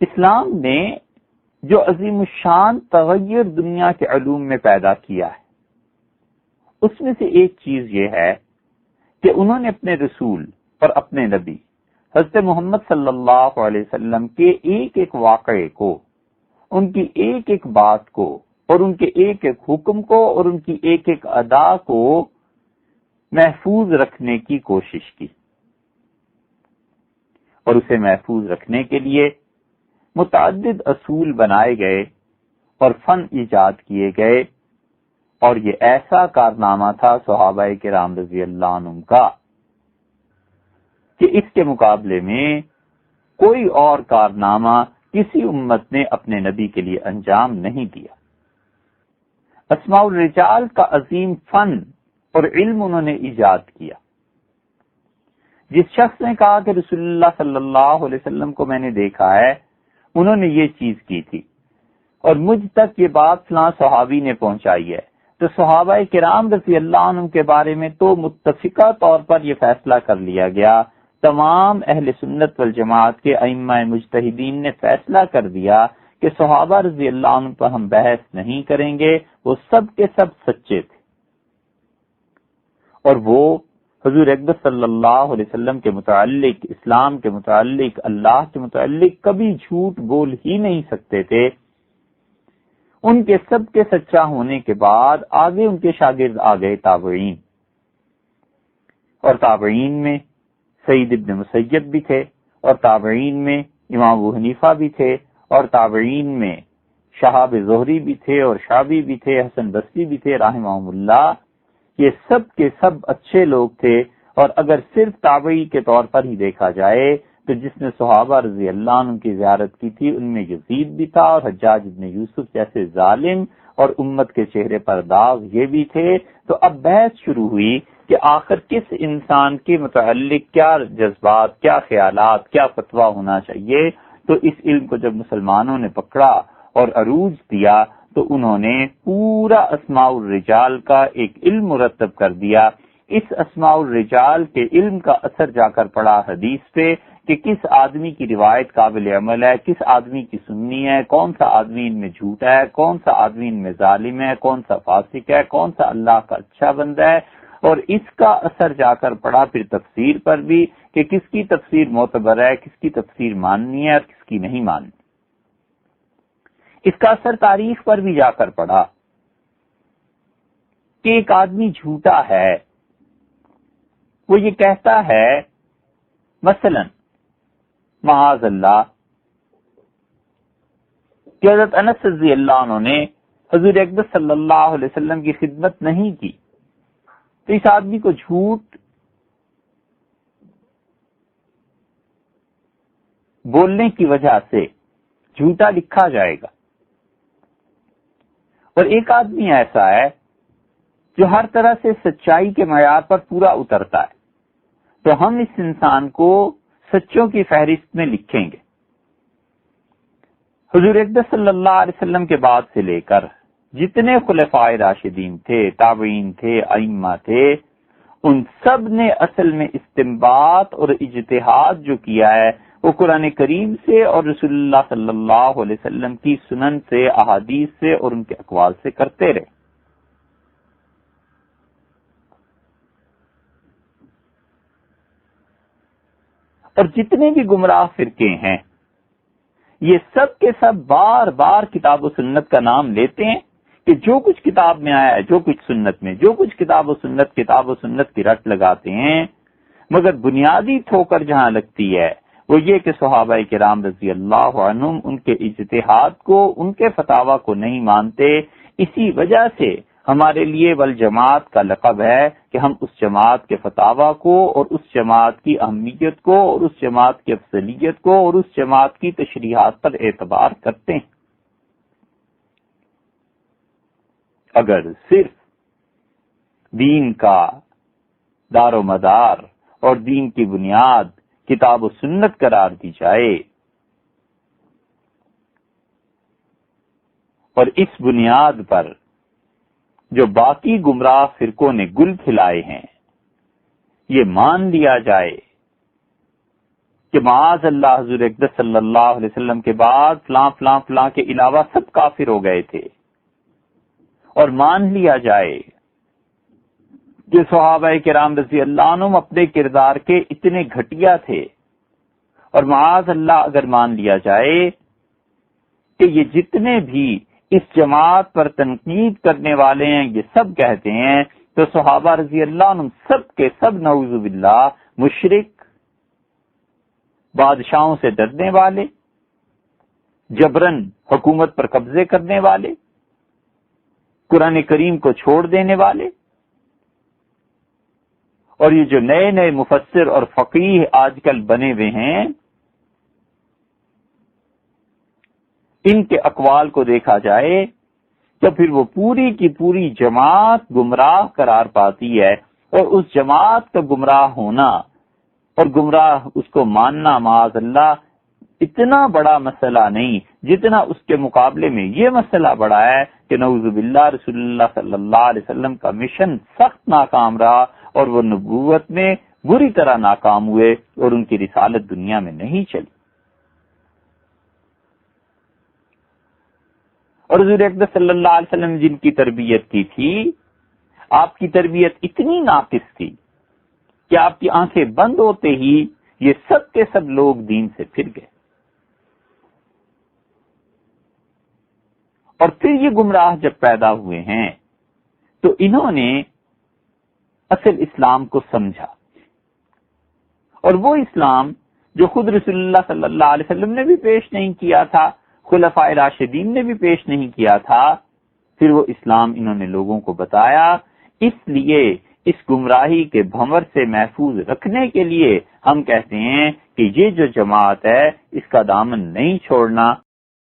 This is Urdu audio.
اسلام نے جو عظیم الشان تغیر دنیا کے علوم میں پیدا کیا ہے، اس میں سے ایک چیز یہ ہے کہ انہوں نے اپنے رسول اور اپنے نبی حضرت محمد صلی اللہ علیہ وسلم کے ایک ایک واقعے کو، ان کی ایک ایک بات کو، اور ان کے ایک ایک حکم کو، اور ان کی ایک ایک ادا کو محفوظ رکھنے کی کوشش کی، اور اسے محفوظ رکھنے کے لیے متعدد اصول بنائے گئے اور فن ایجاد کیے گئے، اور یہ ایسا کارنامہ تھا صحابہ کرام رضی اللہ عنہم کا کہ اس کے مقابلے میں کوئی اور کارنامہ کسی امت نے اپنے نبی کے لیے انجام نہیں دیا۔ اسماء الرجال کا عظیم فن اور علم انہوں نے ایجاد کیا۔ جس شخص نے کہا کہ رسول اللہ صلی اللہ علیہ وسلم کو میں نے دیکھا ہے، انہوں نے یہ چیز کی تھی، اور مجھ تک یہ بات فلاں صحابی نے پہنچائی ہے، تو صحابہ کرام رضی اللہ عنہم کے بارے میں تو متفقہ طور پر یہ فیصلہ کر لیا گیا، تمام اہل سنت والجماعت کے ائمہ مجتہدین نے فیصلہ کر دیا کہ صحابہ رضی اللہ عنہم پر ہم بحث نہیں کریں گے، وہ سب کے سب سچے تھے، اور وہ حضور اکبر صلی اللہ علیہ وسلم کے متعلق، اسلام کے متعلق، اللہ کے متعلق کبھی جھوٹ بول ہی نہیں سکتے تھے۔ ان کے سب کے سچا ہونے کے بعد آگے ان کے شاگرد آ گئے تابعین، اور تابعین میں سعید ابن مسیب بھی تھے، اور تابعین میں امام ابو حنیفہ بھی تھے، اور تابعین میں شہاب زہری بھی تھے، اور شعبی بھی تھے، حسن بصری بھی تھے رحمہم اللہ۔ یہ سب کے سب اچھے لوگ تھے، اور اگر صرف تابعی کے طور پر ہی دیکھا جائے تو جس نے صحابہ رضی اللہ عنہ کی زیارت کی تھی ان میں یزید بھی تھا، اور حجاج ابن یوسف جیسے ظالم اور امت کے چہرے پر داغ یہ بھی تھے۔ تو اب بحث شروع ہوئی کہ آخر کس انسان کے متعلق کیا جذبات، کیا خیالات، کیا فتویٰ ہونا چاہیے۔ تو اس علم کو جب مسلمانوں نے پکڑا اور عروج دیا تو انہوں نے پورا اسماء الرجال کا ایک علم مرتب کر دیا۔ اس اسماء الرجال کے علم کا اثر جا کر پڑا حدیث پہ کہ کس آدمی کی روایت قابل عمل ہے، کس آدمی کی سننی ہے، کون سا آدمی ان میں جھوٹا ہے، کون سا آدمی ان میں ظالم ہے، کون سا فاسق ہے، کون سا اللہ کا اچھا بندہ ہے، اور اس کا اثر جا کر پڑا پھر تفسیر پر بھی کہ کس کی تفسیر معتبر ہے، کس کی تفسیر ماننی ہے اور کس کی نہیں ماننی۔ اس کا اثر تاریخ پر بھی جا کر پڑا کہ ایک آدمی جھوٹا ہے، وہ یہ کہتا ہے مثلا معاذ اللہ کہ حضرت انس رضی اللہ عنہ نے حضور اکبر صلی اللہ علیہ وسلم کی خدمت نہیں کی، تو اس آدمی کو جھوٹ بولنے کی وجہ سے جھوٹا لکھا جائے گا۔ اور ایک آدمی ایسا ہے جو ہر طرح سے سچائی کے معیار پر پورا اترتا ہے، تو ہم اس انسان کو سچوں کی فہرست میں لکھیں گے۔ حضور اکبر صلی اللہ علیہ وسلم کے بعد سے لے کر جتنے خلفائے راشدین تھے، تابعین تھے، ائمہ تھے، ان سب نے اصل میں استنباط اور اجتہاد جو کیا ہے وہ قرآن کریم سے اور رسول اللہ صلی اللہ علیہ وسلم کی سنن سے، احادیث سے اور ان کے اقوال سے کرتے رہے۔ اور جتنے بھی گمراہ فرقے ہیں یہ سب کے سب بار بار کتاب و سنت کا نام لیتے ہیں کہ جو کچھ کتاب میں آیا ہے، جو کچھ سنت میں، جو کچھ کتاب و سنت کی رٹ لگاتے ہیں، مگر بنیادی ٹھوکر جہاں لگتی ہے وہ یہ کہ صحابہ کرام رضی اللہ عنہم ان کے اجتہاد کو، ان کے فتاوی کو نہیں مانتے۔ اسی وجہ سے ہمارے لیے والجماعت کا لقب ہے کہ ہم اس جماعت کے فتاوی کو اور اس جماعت کی اہمیت کو اور اس جماعت کی افضلیت کو اور اس جماعت کی تشریحات پر اعتبار کرتے ہیں۔ اگر صرف دین کا دار و مدار اور دین کی بنیاد کتاب و سنت قرار دی جائے اور اس بنیاد پر جو باقی گمراہ فرقوں نے گل کھلائے ہیں یہ مان لیا جائے کہ معاذ اللہ حضور اقدس صلی اللہ علیہ وسلم کے بعد فلاں فلاں فلاں کے علاوہ سب کافر ہو گئے تھے، اور مان لیا جائے کہ صحابہ کرام رضی اللہ عنہم اپنے کردار کے اتنے گھٹیا تھے، اور معاذ اللہ اگر مان لیا جائے کہ یہ جتنے بھی اس جماعت پر تنقید کرنے والے ہیں یہ سب کہتے ہیں، تو صحابہ رضی اللہ عنہم سب کے سب نعوذ باللہ مشرک، بادشاہوں سے ڈرنے والے، جبرن حکومت پر قبضے کرنے والے، قرآن کریم کو چھوڑ دینے والے، اور یہ جو نئے نئے مفسر اور فقیہ آج کل بنے ہوئے ہیں، ان کے اقوال کو دیکھا جائے تو پھر وہ پوری کی پوری جماعت گمراہ قرار پاتی ہے، اور اس جماعت کا گمراہ ہونا اور گمراہ اس کو ماننا معاذ اللہ اتنا بڑا مسئلہ نہیں جتنا اس کے مقابلے میں یہ مسئلہ بڑا ہے کہ نعوذ باللہ رسول اللہ صلی اللہ علیہ وسلم کا مشن سخت ناکام رہا، اور وہ نبوت میں بری طرح ناکام ہوئے، اور ان کی رسالت دنیا میں نہیں چلی۔ اور حضور اقدس صلی اللہ علیہ وسلم جن کی تربیت کی تھی، آپ کی تربیت اتنی ناقص تھی کہ آپ کی آنکھیں بند ہوتے ہی یہ سب کے سب لوگ دین سے پھر گئے، اور پھر یہ گمراہ جب پیدا ہوئے ہیں تو انہوں نے اصل اسلام کو سمجھا، اور وہ اسلام جو خود رسول اللہ صلی اللہ علیہ وسلم نے بھی پیش نہیں کیا تھا، خلفائے راشدین نے بھی پیش نہیں کیا تھا، پھر وہ اسلام انہوں نے لوگوں کو بتایا۔ اس لیے اس گمراہی کے بھنور سے محفوظ رکھنے کے لیے ہم کہتے ہیں کہ یہ جو جماعت ہے اس کا دامن نہیں چھوڑنا،